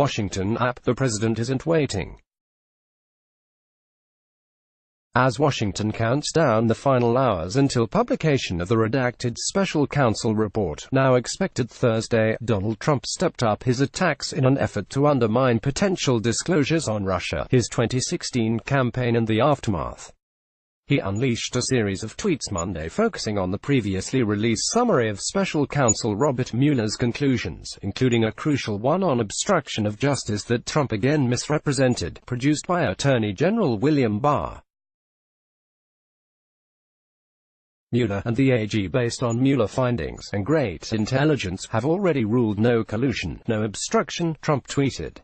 Washington app, the president isn't waiting. As Washington counts down the final hours until publication of the redacted special counsel report, now expected Thursday, Donald Trump stepped up his attacks in an effort to undermine potential disclosures on Russia, his 2016 campaign and the aftermath. He unleashed a series of tweets Monday focusing on the previously released summary of special counsel Robert Mueller's conclusions, including a crucial one on obstruction of justice that Trump again misrepresented, produced by Attorney General William Barr. Mueller and the AG, based on Mueller findings and great intelligence, have already ruled no collusion, no obstruction, Trump tweeted.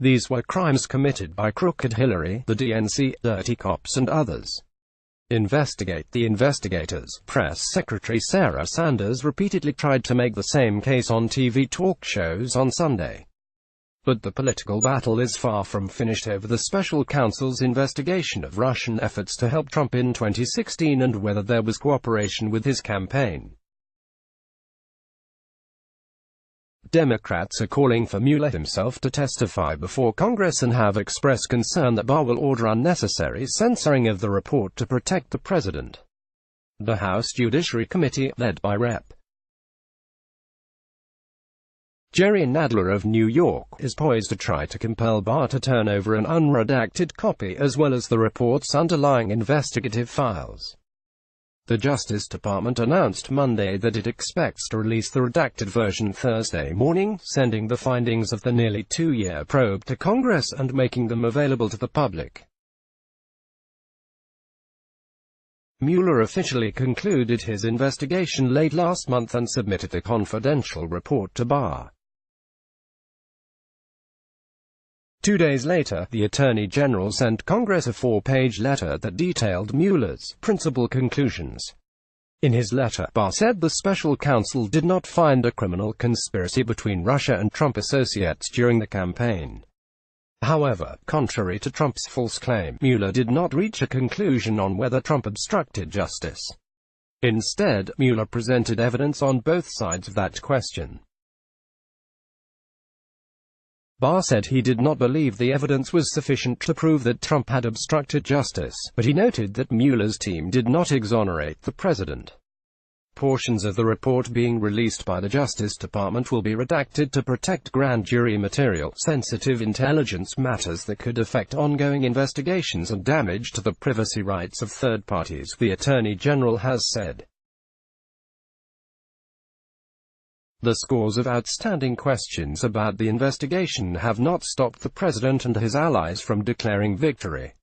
These were crimes committed by crooked Hillary, the DNC, dirty cops and others. Investigate the investigators. Press Secretary Sarah Sanders repeatedly tried to make the same case on TV talk shows on Sunday. But the political battle is far from finished over the special counsel's investigation of Russian efforts to help Trump in 2016 and whether there was cooperation with his campaign. Democrats are calling for Mueller himself to testify before Congress and have expressed concern that Barr will order unnecessary censoring of the report to protect the president. The House Judiciary Committee, led by Rep. Jerry Nadler of New York, is poised to try to compel Barr to turn over an unredacted copy as well as the report's underlying investigative files. The Justice Department announced Monday that it expects to release the redacted version Thursday morning, sending the findings of the nearly two-year probe to Congress and making them available to the public. Mueller officially concluded his investigation late last month and submitted a confidential report to Barr. 2 days later, the Attorney General sent Congress a 4-page letter that detailed Mueller's principal conclusions. In his letter, Barr said the special counsel did not find a criminal conspiracy between Russia and Trump associates during the campaign. However, contrary to Trump's false claim, Mueller did not reach a conclusion on whether Trump obstructed justice. Instead, Mueller presented evidence on both sides of that question. Barr said he did not believe the evidence was sufficient to prove that Trump had obstructed justice, but he noted that Mueller's team did not exonerate the president. Portions of the report being released by the Justice Department will be redacted to protect grand jury material, sensitive intelligence matters that could affect ongoing investigations and damage to the privacy rights of third parties, the Attorney General has said. The scores of outstanding questions about the investigation have not stopped the president and his allies from declaring victory.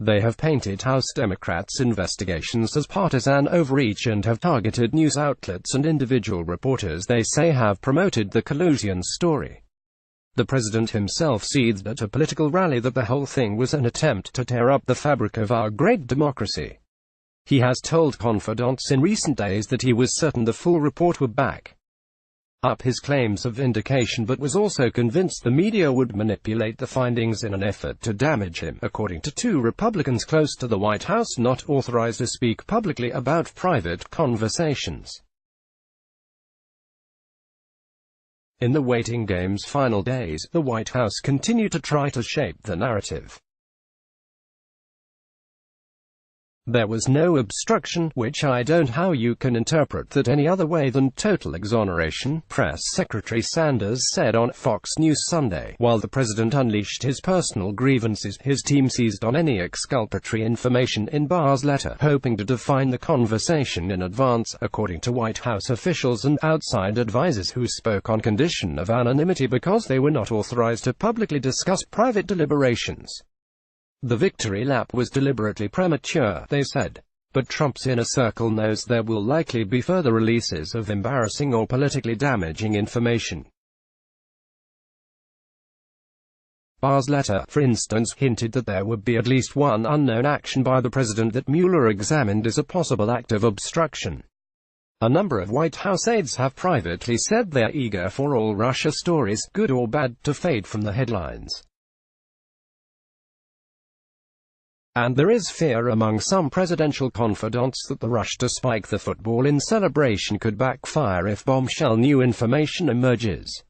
They have painted House Democrats' investigations as partisan overreach and have targeted news outlets and individual reporters they say have promoted the collusion story. The president himself seethed at a political rally that the whole thing was an attempt to tear up the fabric of our great democracy. He has told confidants in recent days that he was certain the full report would back up his claims of vindication but was also convinced the media would manipulate the findings in an effort to damage him, according to 2 Republicans close to the White House not authorized to speak publicly about private conversations. In the waiting game's final days, the White House continued to try to shape the narrative. There was no obstruction, which I don't know how you can interpret that any other way than total exoneration, Press Secretary Sanders said on Fox News Sunday. While the president unleashed his personal grievances, his team seized on any exculpatory information in Barr's letter, hoping to define the conversation in advance, according to White House officials and outside advisers who spoke on condition of anonymity because they were not authorized to publicly discuss private deliberations. The victory lap was deliberately premature, they said. But Trump's inner circle knows there will likely be further releases of embarrassing or politically damaging information. Barr's letter, for instance, hinted that there would be at least one unknown action by the president that Mueller examined as a possible act of obstruction. A number of White House aides have privately said they're eager for all Russia stories, good or bad, to fade from the headlines. And there is fear among some presidential confidants that the rush to spike the football in celebration could backfire if bombshell new information emerges.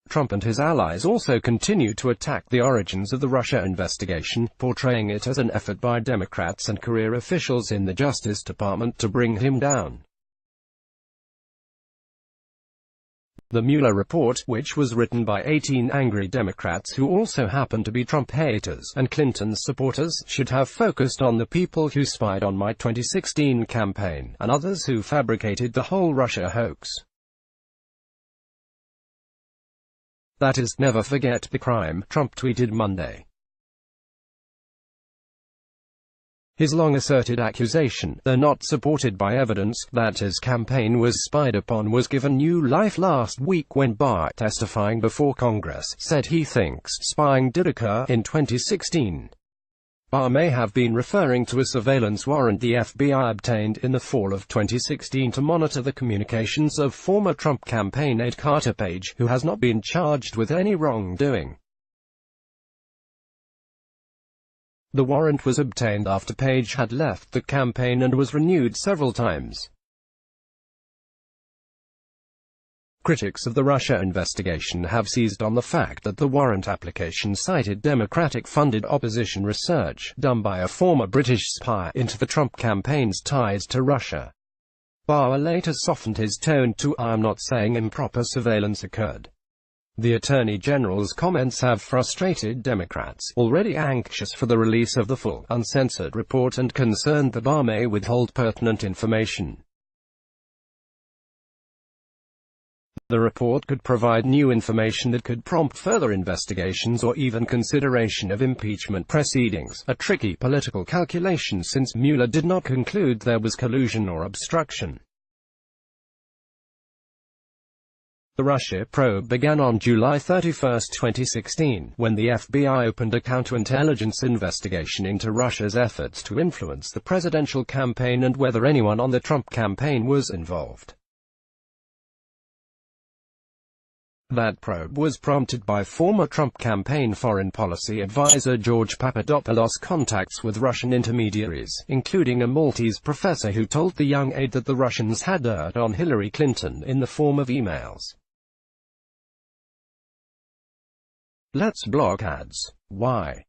Trump and his allies also continue to attack the origins of the Russia investigation, portraying it as an effort by Democrats and career officials in the Justice Department to bring him down. The Mueller report, which was written by 18 angry Democrats who also happen to be Trump haters and Clinton supporters, should have focused on the people who spied on my 2016 campaign, and others who fabricated the whole Russia hoax. That is, never forget the crime, Trump tweeted Monday. His long-asserted accusation, though not supported by evidence, that his campaign was spied upon was given new life last week when Barr, testifying before Congress, said he thinks spying did occur in 2016. Barr may have been referring to a surveillance warrant the FBI obtained in the fall of 2016 to monitor the communications of former Trump campaign aide Carter Page, who has not been charged with any wrongdoing. The warrant was obtained after Page had left the campaign and was renewed several times. Critics of the Russia investigation have seized on the fact that the warrant application cited Democratic-funded opposition research, done by a former British spy, into the Trump campaign's ties to Russia. Barr later softened his tone to, "I'm not saying improper surveillance occurred." The Attorney General's comments have frustrated Democrats, already anxious for the release of the full, uncensored report and concerned that Barr may withhold pertinent information. The report could provide new information that could prompt further investigations or even consideration of impeachment proceedings, a tricky political calculation since Mueller did not conclude there was collusion or obstruction. The Russia probe began on July 31, 2016, when the FBI opened a counterintelligence investigation into Russia's efforts to influence the presidential campaign and whether anyone on the Trump campaign was involved. That probe was prompted by former Trump campaign foreign policy advisor George Papadopoulos' contacts with Russian intermediaries, including a Maltese professor who told the young aide that the Russians had dirt on Hillary Clinton in the form of emails. Let's block ads. Why?